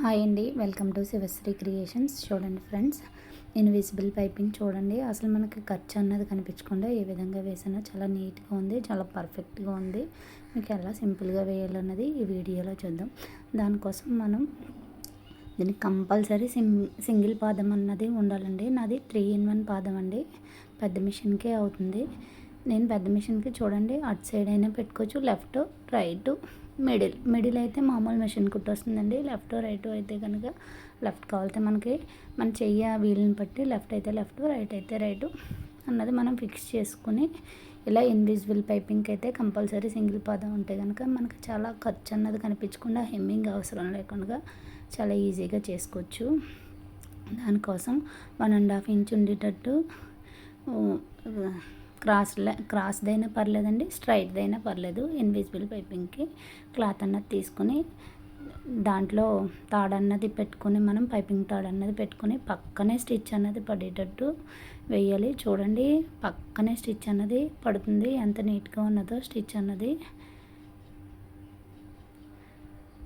Hi అండి, welcome to Sivasri creations. చూడండి friends, invisible piping చూడండి. అసలు మనకి ఖర్చు అన్నది కనిపించకుండా ఏ విధంగా వేసినా చాలా నీట్గా ఉంది, చాలా పర్ఫెక్ట్గా ఉంది. మీకు ఎలా సింపుల్గా వేయాలన్నది ఈ వీడియోలో చూద్దాం. దానికోసం మనం దీనికి కంపల్సరీ సింగిల్ పాదం అన్నది ఉండాలండి. నాది 3-in-1 పాదం అండి, పెద్ద మిషన్కే అవుతుంది. నేను పెద్ద మిషన్కి చూడండి అటు సైడ్ అయినా పెట్టుకోవచ్చు, లెఫ్ట్ రైట్ మిడిల్ అయితే మామూలు మిషన్ కుట్టు వస్తుందండి. లెఫ్ట్ రైట్ అయితే కనుక లెఫ్ట్ కావాలితే మనకి మన చెయ్య వీలుని బట్టి లెఫ్ట్ అయితే లెఫ్ట్, రైట్ అయితే రైట్ అన్నది మనం ఫిక్స్ చేసుకుని ఇలా ఇన్విజిబుల్ పైపింగ్కి అయితే కంపల్సరీ సింగిల్ పాదం ఉంటే కనుక మనకి చాలా ఖర్చు అన్నది కనిపించకుండా, హెమ్మింగ్ అవసరం లేకుండా చాలా ఈజీగా చేసుకోవచ్చు. దానికోసం 1.5 ఇంచ్ ఉండేటట్టు క్రాస్దైనా పర్లేదండి, స్ట్రైట్దైనా పర్లేదు. ఇన్విజిబుల్ పైపింగ్కి క్లాత్ అన్నది తీసుకొని దాంట్లో తాడన్నది పెట్టుకొని మనం పైపింగ్ తాడన్నది పెట్టుకొని పక్కనే స్టిచ్ అన్నది పడేటట్టు వేయాలి. చూడండి, పక్కనే స్టిచ్ అన్నది పడుతుంది. ఎంత నీట్గా ఉన్నదో స్టిచ్ అన్నది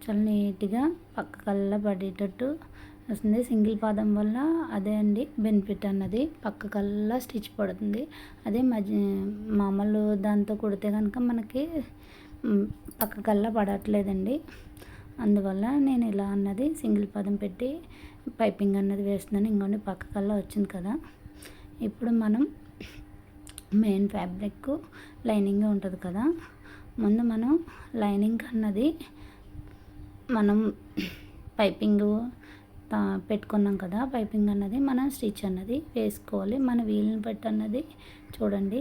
చాలా నీట్గా పక్కకల్లా పడేటట్టు వస్తుంది. సింగిల్ పాదం వల్ల అదే అండి బెనిఫిట్ అన్నది, పక్కకల్లా స్టిచ్ పడుతుంది. అదే మామూలు దాంతో కుడితే కనుక మనకి పక్కకల్లా పడట్లేదండి. అందువల్ల నేను ఇలా అన్నది సింగిల్ పాదం పెట్టి పైపింగ్ అన్నది వేస్తున్నాను. ఇంకోండి పక్కకల్లా వచ్చింది కదా. ఇప్పుడు మనం మెయిన్ ఫ్యాబ్రిక్ లైనింగ్ ఉంటుంది కదా, ముందు మనం లైనింగ్ అన్నది మనం పైపింగ్ పెట్టుకున్నాం కదా, పైపింగ్ అన్నది మనం స్టిచ్ అన్నది వేసుకోవాలి. మన వీలుని బట్టి అన్నది చూడండి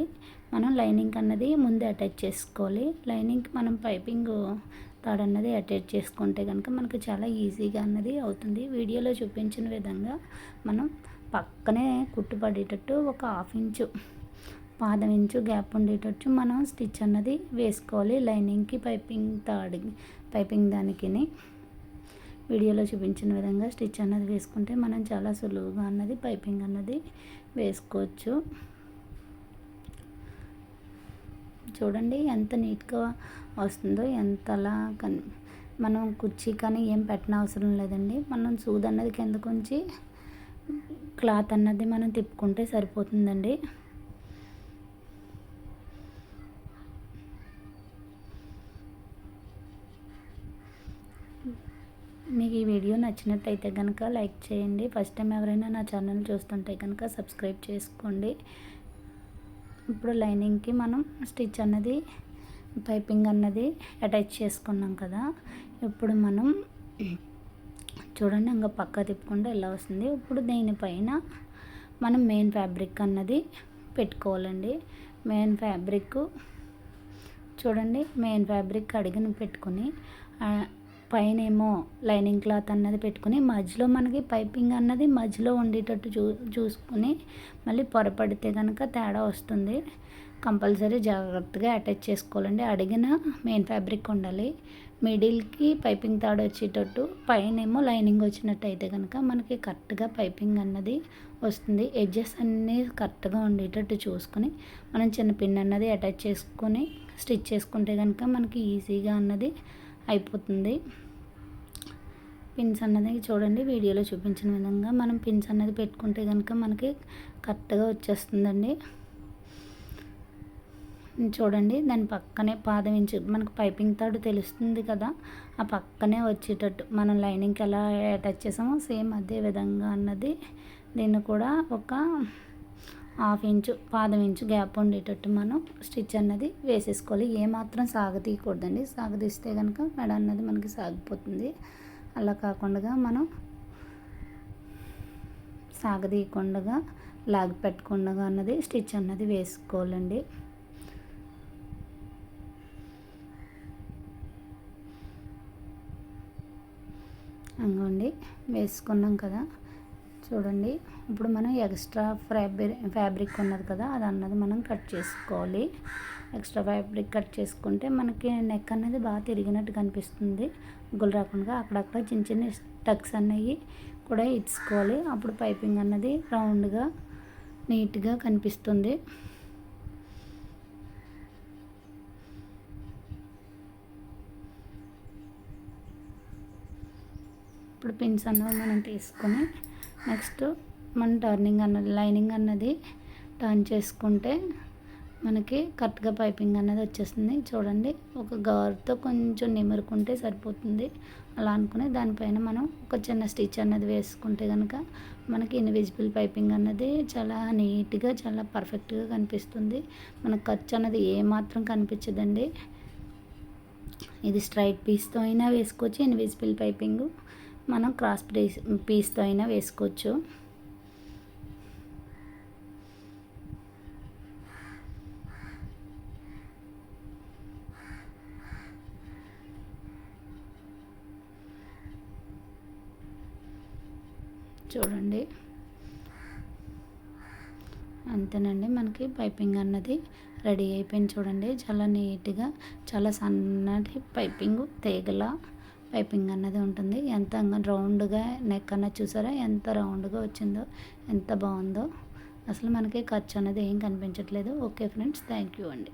మనం లైనింగ్ అన్నది ముందే అటాచ్ చేసుకోవాలి. లైనింగ్కి మనం పైపింగ్ తాడన్నది అటాచ్ చేసుకుంటే కనుక మనకు చాలా ఈజీగా అన్నది అవుతుంది. వీడియోలో చూపించిన విధంగా మనం పక్కనే కుట్టు పడేటట్టు ఒక 1/2 ఇంచు పాదం ఇంచు గ్యాప్ ఉండేటట్టు మనం స్టిచ్ అన్నది వేసుకోవాలి. లైనింగ్కి పైపింగ్ దానికి వీడియోలో చూపించిన విధంగా స్టిచ్ అన్నది వేసుకుంటే మనం చాలా సులువుగా అన్నది పైపింగ్ అన్నది వేసుకోవచ్చు. చూడండి ఎంత నీట్గా వస్తుందో, ఎంతలా మనం కుర్చీ కానీ ఏం పెట్టిన అవసరం లేదండి. మనం సూది అన్నది కిందకుంచి క్లాత్ అన్నది మనం తిప్పుకుంటే సరిపోతుందండి. మీకు ఈ వీడియో నచ్చినట్టయితే కనుక లైక్ చేయండి. ఫస్ట్ టైం ఎవరైనా నా ఛానల్ చూస్తుంటే కనుక సబ్స్క్రైబ్ చేసుకోండి. ఇప్పుడు లైనింగ్కి మనం స్టిచ్ అన్నది పైపింగ్ అన్నది అటాచ్ చేసుకున్నాం కదా. ఇప్పుడు మనం చూడండి ఇంకా పక్క తిప్పుకుంటే ఎలా వస్తుంది. ఇప్పుడు దీనిపైన మనం మెయిన్ ఫ్యాబ్రిక్ అన్నది పెట్టుకోవాలండి. మెయిన్ ఫ్యాబ్రిక్ చూడండి, మెయిన్ ఫ్యాబ్రిక్ అడిగిన పెట్టుకొని పైన ఏమో లైనింగ్ క్లాత్ అన్నది పెట్టుకుని మధ్యలో మనకి పైపింగ్ అన్నది మధ్యలో ఉండేటట్టు చూసుకుని మళ్ళీ పొరపడితే కనుక తేడా వస్తుంది. కంపల్సరీ జాగ్రత్తగా అటాచ్ చేసుకోవాలండి. అడిగిన మెయిన్ ఫ్యాబ్రిక్ ఉండాలి. మిడిల్కి పైపింగ్ తాడు వచ్చేటట్టు, పైన ఏమో లైనింగ్ వచ్చినట్టు అయితే కనుక మనకి కరెక్ట్గా పైపింగ్ అన్నది వస్తుంది. ఎడ్జెస్ అన్నీ కరెక్ట్గా ఉండేటట్టు చూసుకొని మనం చిన్న పిన్ అన్నది అటాచ్ చేసుకొని స్టిచ్ చేసుకుంటే కనుక మనకి ఈజీగా అన్నది అయిపోతుంది. పిన్స్ అన్నది చూడండి వీడియోలో చూపించిన విధంగా మనం పిన్స్ అన్నది పెట్టుకుంటే కనుక మనకి కరెక్ట్గా వచ్చేస్తుందండి. చూడండి దాని పక్కనే పాదం ఇంచు మనకు పైపింగ్ తాడు తెలుస్తుంది కదా, ఆ పక్కనే వచ్చేటట్టు మనం లైనింగ్కి ఎలా అటాచ్ చేసామో సేమ్ అదే విధంగా అన్నది దీన్ని కూడా ఒక 1/2 ఇంచు పాదం ఇంచు గ్యాప్ ఉండేటట్టు మనం స్టిచ్ అన్నది వేసేసుకోవాలి. ఏమాత్రం సాగతీయకూడదండి, సాగతీస్తే కనుక మెడ అన్నది మనకి సాగిపోతుంది. అలా కాకుండా మనం సాగతీయకుండా లాగి పెట్టకుండా అన్నది స్టిచ్ అన్నది వేసుకోవాలండి. అంగోండి వేసుకున్నాం కదా. చూడండి ఇప్పుడు మనం ఎక్స్ట్రా ఫ్యాబ్రిక్ ఉన్నది కదా, అది అన్నది మనం కట్ చేసుకోవాలి. ఎక్స్ట్రా ఫ్యాబ్రిక్ కట్ చేసుకుంటే మనకి నెక్ అన్నది బాగా తిరిగినట్టు కనిపిస్తుంది. గుళ్ళు రాకుండా అక్కడక్కడ చిన్న చిన్న టక్స్ అన్నవి కూడా ఇచ్చుకోవాలి. అప్పుడు పైపింగ్ అన్నది రౌండ్గా నీట్గా కనిపిస్తుంది. ఇప్పుడు పిన్స్ అన్నవి మనం తీసుకొని నెక్స్ట్ మన లైనింగ్ అన్నది టర్న్ చేసుకుంటే మనకి కరెక్ట్గా పైపింగ్ అన్నది వచ్చేస్తుంది. చూడండి, ఒక గారుతో కొంచెం నిమురుకుంటే సరిపోతుంది. అలా అనుకుని దానిపైన మనం ఒక చిన్న స్టిచ్ అన్నది వేసుకుంటే కనుక మనకి ఇన్విజిబుల్ పైపింగ్ అన్నది చాలా నీట్గా చాలా పర్ఫెక్ట్గా కనిపిస్తుంది. మనకు ఖర్చు అన్నది ఏమాత్రం కనిపించదండి. ఇది స్ట్రైట్ పీస్తో అయినా వేసుకోవచ్చు. ఇన్విజిబుల్ పైపింగ్ మనం క్రాస్ పీస్తో అయినా వేసుకోవచ్చు. చూడండి, అంతేనండి, మనకి పైపింగ్ అన్నది రెడీ అయిపోయింది. చూడండి, చాలా నీట్గా చాలా సన్నటి పైపింగ్ తీగల పైపింగ్ అన్నది ఉంటుంది. ఎంత రౌండ్గా నెక్ అన్నది చూసారా, ఎంత రౌండ్గా వచ్చిందో, ఎంత బాగుందో. అసలు మనకి ఖర్చు అన్నది ఏం కనిపించట్లేదు. ఓకే ఫ్రెండ్స్, థ్యాంక్ యూ అండి.